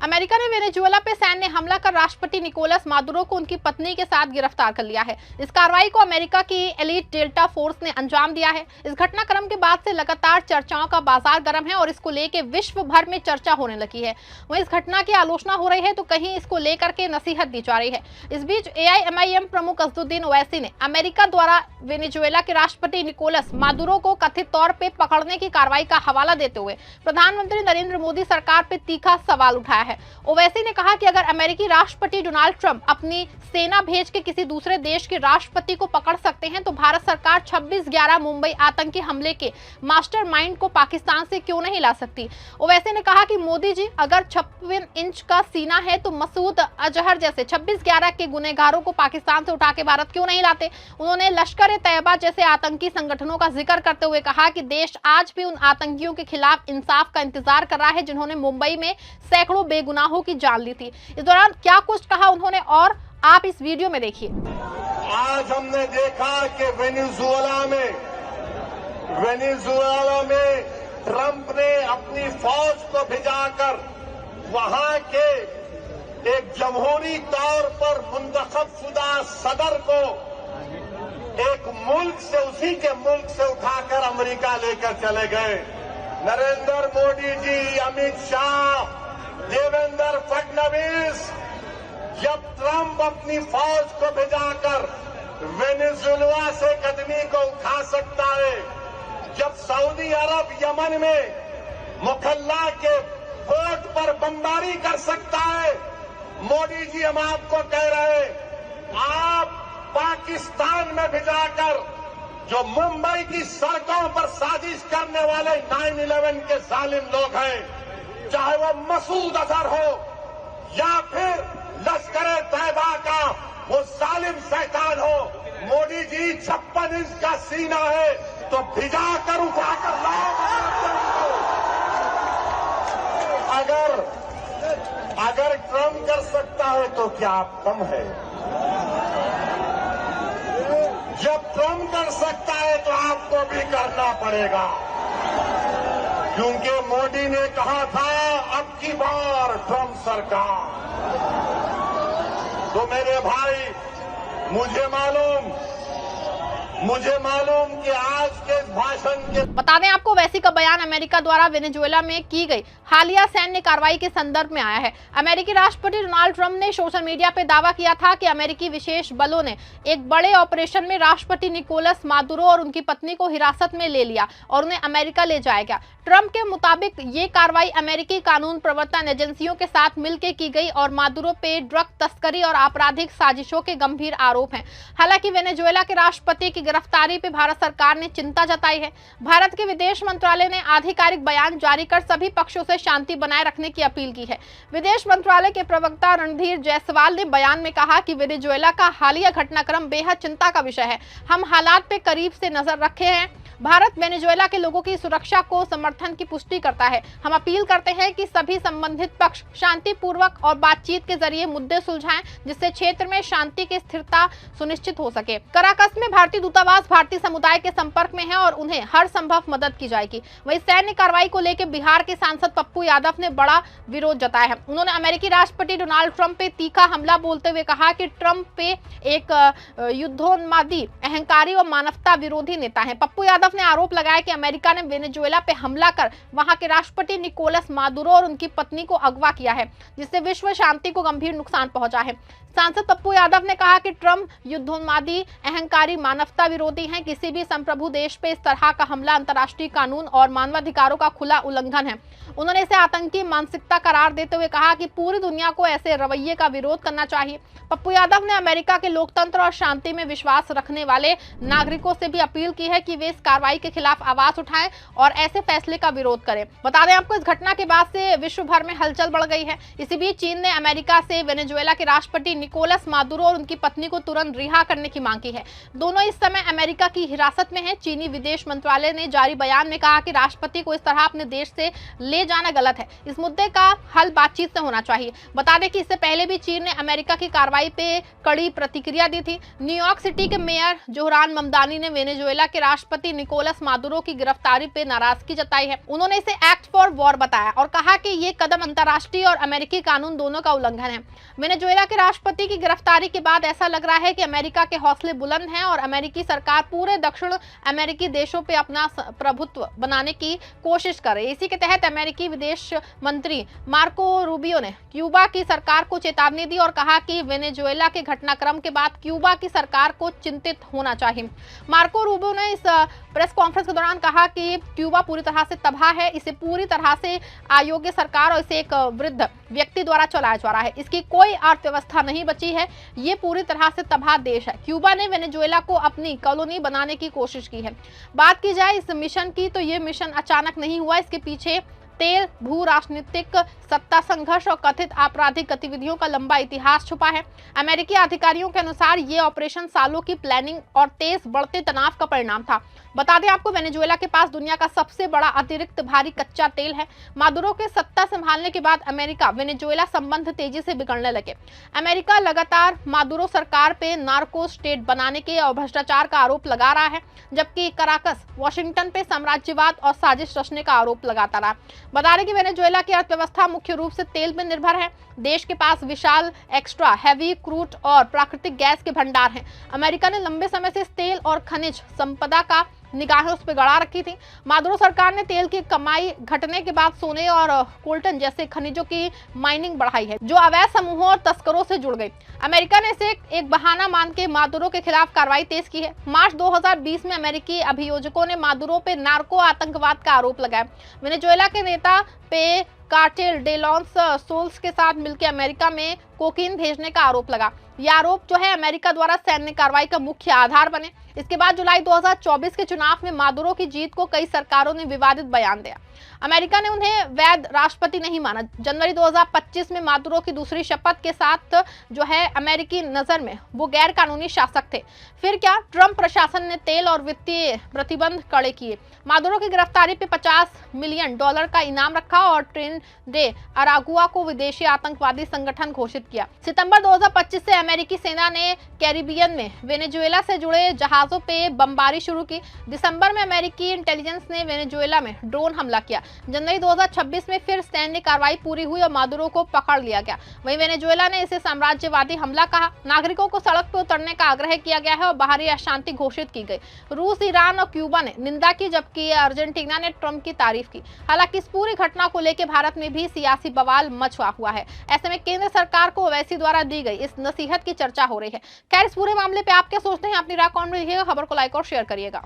America ने Venezuela पे सैन्य हमला कर राष्ट्रपति निकोलस मादुरो को उनकी पत्नी के साथ गिरफ्तार कर लिया है। इस कार्रवाई को अमेरिका की एलीट डेल्टा फोर्स ने अंजाम दिया है। इस घटनाक्रम के बाद से लगातार चर्चाओं का बाजार गर्म है और इसको लेकर विश्व भर में चर्चा होने लगी है। वहीं इस घटना की आलोचना हो रही है तो कहीं इसको लेकर के नसीहत दी जा रही है। इस बीच AIMIM प्रमुख असदुद्दीन ओवैसी ने अमेरिका द्वारा वेनेजुएला के राष्ट्रपति निकोलस मादुरो को कथित तौर पर पकड़ने की कार्रवाई का हवाला देते हुए प्रधानमंत्री नरेंद्र मोदी सरकार पर तीखा सवाल उठाया है। ओवैसी ने कहा कि अगर अमेरिकी राष्ट्रपति डोनाल्ड ट्रंप अपनी सेना भेज के किसी दूसरे देश के राष्ट्रपति को पकड़ सकते हैं तो भारत सरकार 26/11 मुंबई आतंकी हमले के मास्टरमाइंड को पाकिस्तान से क्यों नहीं ला सकती। ओवैसी ने कहा कि मोदी जी अगर 56 इंच का सीना है तो मसूद अजहर जैसे 26/11 के गुनहगारों को पाकिस्तान से उठा के भारत क्यों नहीं लाते। उन्होंने लश्कर-ए-तैयबा जैसे आतंकी संगठनों का जिक्र करते हुए कहा कि देश आज भी उन आतंकियों के खिलाफ इंसाफ का इंतजार कर रहा है जिन्होंने मुंबई में सैकड़ों बेगुनाहों की जान ली थी। इस दौरान क्या कुछ कहा उन्होंने और आप इस वीडियो में देखिए। आज हमने देखा कि वेनेजुएला में ट्रंप ने अपनी फौज को भिजाकर वहां के एक जमहूरी तौर पर मुंतखब शुदा सदर को एक मुल्क से उसी के मुल्क से उठाकर अमेरिका लेकर चले गए। नरेंद्र मोदी जी, अमित शाह, देवेंद्र फडणवीस, जब ट्रंप अपनी फौज को भिजाकर वेनेजुएला से कदमी को उठा सकता है, जब सऊदी अरब यमन में मुखल्ला के पोर्ट पर बमबारी कर सकता है, मोदी जी हम आपको कह रहे हैं आप पाकिस्तान में भिजाकर जो मुंबई की सड़कों पर साजिश करने वाले 9/11 के जालिम लोग हैं, चाहे वो मसूद अजहर हो या फिर लश्कर-ए-तैयबा का वो जालिम शैतान हो, मोदी जी 56 इंच का सीना है तो भिजाकर उठाकर लाओ। अगर ट्रंप कर सकता है तो क्या आप कम है? जब ट्रंप कर सकता है तो आपको भी करना पड़ेगा, क्योंकि मोदी ने कहा था अब की बार ट्रंप सरकार। तो मेरे भाई, मुझे मालूम कि आज के भाषण के बता दें आपको ओवैसी का बयान अमेरिका द्वारा वेनेजुएला में की गई हालिया सैन्य कार्रवाई के संदर्भ में आया है। अमेरिकी राष्ट्रपति डोनाल्ड ट्रंप ने सोशल मीडिया पर दावा किया था कि अमेरिकी विशेष बलों ने एक बड़े ऑपरेशन में राष्ट्रपति निकोलस मादुरो और उनकी पत्नी को हिरासत में ले लिया और उन्हें अमेरिका ले जाया गया। ट्रंप के मुताबिक ये कार्रवाई अमेरिकी कानून प्रवर्तन एजेंसियों के साथ मिलकर की गई और मादुरो पे ड्रग तस्करी और आपराधिक साजिशों के गंभीर आरोप हैं। हालांकि वेनेजुएला के राष्ट्रपति की गिरफ्तारी पे भारत सरकार ने चिंता जताई है। भारत के विदेश मंत्रालय ने आधिकारिक बयान जारी कर सभी पक्षों से शांति बनाए रखने की अपील की है। विदेश मंत्रालय के प्रवक्ता रणधीर जायसवाल ने बयान में कहा कि वेनेजुएला का हालिया घटनाक्रम बेहद चिंता का विषय है। हम हालात पे करीब से नजर रखे हैं। भारत वेनेजुएला के लोगों की सुरक्षा को समर्थन की पुष्टि करता है। हम अपील करते हैं कि सभी संबंधित पक्ष शांतिपूर्वक और बातचीत के जरिए मुद्दे सुलझाएं, जिससे क्षेत्र में शांति की स्थिरता सुनिश्चित हो सके। कराकस में भारतीय दूतावास भारतीय समुदाय के संपर्क में है और उन्हें हर संभव मदद की जाएगी। वहीं सैन्य कार्रवाई को लेकर बिहार के सांसद पप्पू यादव ने बड़ा विरोध जताया है। उन्होंने अमेरिकी राष्ट्रपति डोनाल्ड ट्रंप पे तीखा हमला बोलते हुए कहा कि ट्रंप पे एक युद्धोन्मादी, अहंकारी और मानवता विरोधी नेता है। पप्पू यादव ने आरोप लगाया कि अमेरिका ने वेनेजुएला पे हमला कर वहां के राष्ट्रपति निकोलस मादुरो और उनकी पत्नी को अगवा किया है, जिससे विश्व शांति को गंभीर नुकसान पहुंचा है। सांसद पप्पू यादव ने कहा कि ट्रंप युद्धोन्मादी, अहंकारी, मानवता विरोधी हैं। किसी भी संप्रभु देश पे इस तरह का हमला अंतर्राष्ट्रीय कानून और मानवाधिकारों का खुला उल्लंघन है। उन्होंने इसे आतंकी मानसिकता करार देते हुए कहा कि पूरी दुनिया को ऐसे रवैये का विरोध करना चाहिए। पप्पू यादव ने अमेरिका के लोकतंत्र और शांति में विश्वास रखने वाले नागरिकों से भी अपील की है कि वे इस कार्रवाई के खिलाफ आवाज उठाएं और ऐसे फैसले का विरोध करें। बता दें आपको, इस घटना के बाद से विश्व भर में हलचल बढ़ गई है। इसी बीच चीन ने अमेरिका से वेनेजुएला के राष्ट्रपति निकोलस मादुरो और उनकी पत्नी को तुरंत रिहा करने की मांग की है। दोनों इस समय अमेरिका की हिरासत में हैं। चीनी विदेश मंत्रालय ने जारी बयान में कहा कि राष्ट्रपति को इस तरह अपने देश से ले जाना गलत है। इस मुद्दे का हल बातचीत से होना चाहिए। बता दें कि इससे पहले भी चीन ने अमेरिका की कार्रवाई पे कड़ी प्रतिक्रिया दी थी। न्यूयॉर्क सिटी के मेयर जोहरान ममदानी ने वेनेजुएला के राष्ट्रपति निकोलस मादुरो की गिरफ्तारी पे नाराजगी जताई है। उन्होंने इसे एक्ट फॉर वॉर बताया और कहा कि ये कदम अंतर्राष्ट्रीय और अमेरिकी कानून दोनों का उल्लंघन है। वेनेजुएला के राष्ट्रपति की गिरफ्तारी के बाद ऐसा लग रहा है कि अमेरिका के हौसले बुलंद हैं और अमेरिकी सरकार पूरे दक्षिण अमेरिकी देशों पे अपना प्रभुत्व बनाने की कोशिश कर रही है। इसी के तहत अमेरिकी विदेश मंत्री मार्को रूबियो ने क्यूबा की सरकार को चेतावनी दी और कहा कि वेनेजुएला के घटनाक्रम के बाद क्यूबा की सरकार को चिंतित होना चाहिए। मार्को रूबियो ने इस प्रेस कॉन्फ्रेंस के दौरान कहा कि क्यूबा पूरी तरह से तबाह है, इसे पूरी तरह से अयोग्य सरकार और इसे एक वृद्ध व्यक्ति द्वारा चलाया जा रहा है, इसकी कोई अर्थव्यवस्था नहीं बची है, ये पूरी तरह से तबाह देश है। क्यूबा ने वेनेजुएला को अपनी कॉलोनी बनाने की कोशिश की है। बात की जाए इस मिशन की तो ये मिशन अचानक नहीं हुआ, इसके पीछे तेल, भू राजनीतिक, सत्ता संघर्ष और कथित आपराधिक गतिविधियों का लंबा इतिहास छुपा है। अमेरिकी अधिकारियों के अनुसार ये ऑपरेशन सालों की प्लानिंग और तेज बढ़ते तनाव का परिणाम था। बता दें आपको, वेनेजुएला के पास दुनिया का सबसे बड़ा अतिरिक्त भारी कच्चा तेल है। मादुरो के सत्ता संभालने के बाद अमेरिका वेनेजुएला संबंध तेजी से बिगड़ने लगे। अमेरिका लगातार मादुरो सरकार पे नार्को स्टेट बनाने के और भ्रष्टाचार का आरोप लगा रहा है, जबकि कराकस वॉशिंगटन पे साम्राज्यवाद और साजिश रचने का आरोप लगाता रहा। बता दें कि वेनेजुएला की अर्थव्यवस्था मुख्य रूप से तेल पर निर्भर है। देश के पास विशाल एक्स्ट्रा हैवी क्रूड और प्राकृतिक गैस के भंडार हैं। अमेरिका ने लंबे समय से तेल और खनिज संपदा का निगाहें उस पर गड़ा रखी थी। मादुरो सरकार ने तेल की कमाई घटने के बाद सोने और कोल्टन जैसे खनिजों की माइनिंग बढ़ाई है, जो अवैध समूहों और तस्करों से जुड़ गई। अमेरिका ने इसे एक बहाना मान के मादुरो के खिलाफ कार्रवाई तेज की है। मार्च 2020 में अमेरिकी अभियोजकों ने मादुरो पे नार्को आतंकवाद का आरोप लगाया। वेनेजुएला के नेता पे कार्टेल डे लॉस सोल्स के साथ मिलकर अमेरिका में कोकीन भेजने का आरोप लगा। यह आरोप जो है अमेरिका द्वारा सैन्य कार्रवाई का मुख्य आधार बने। इसके बाद जुलाई 2024 के चुनाव में मादुरो की जीत को कई सरकारों ने विवादित बयान दिया। अमेरिका ने उन्हें वैध राष्ट्रपति नहीं माना। जनवरी 2025 में मादुरो की दूसरी शपथ के साथ जो है अमेरिकी नजर में वो गैर कानूनी शासक थे। फिर क्या, ट्रंप प्रशासन ने तेल और वित्तीय प्रतिबंध कड़े किए। मादुरो की गिरफ्तारी पे $50 मिलियन का इनाम रखा और ट्रेन डे अरागुआ को विदेशी आतंकवादी संगठन घोषित किया। सितंबर 2025 से अमेरिकी सेना ने कैरिबियन में वेनेजुएला से जुड़े जहाजों पे बमबारी शुरू की। दिसंबर में अमेरिकी इंटेलिजेंस ने वेनेजुएला में ड्रोन हमला किया। जनवरी 2026 में फिर सैन्य कार्रवाई पूरी हुई और मादुरो को पकड़ लिया गया। वहीं वेनेजुएला ने इसे साम्राज्यवादी हमला कहा। नागरिकों को सड़क पर उतरने का आग्रह किया गया है और बाहरी अशांति घोषित की गई। रूस, ईरान और क्यूबा ने निंदा की, जबकि अर्जेंटीना ने ट्रंप की तारीफ की। हालांकि इस पूरी घटना को लेकर भारत में भी सियासी बवाल मचा हुआ है। ऐसे में केंद्र सरकार को ओवैसी द्वारा दी गई इस नसीहत की चर्चा हो रही है। खैर, इस पूरे मामले पे आप क्या सोचते हैं? अपनी राय कमेंट में लिखिएगा। खबर को लाइक और शेयर करिएगा।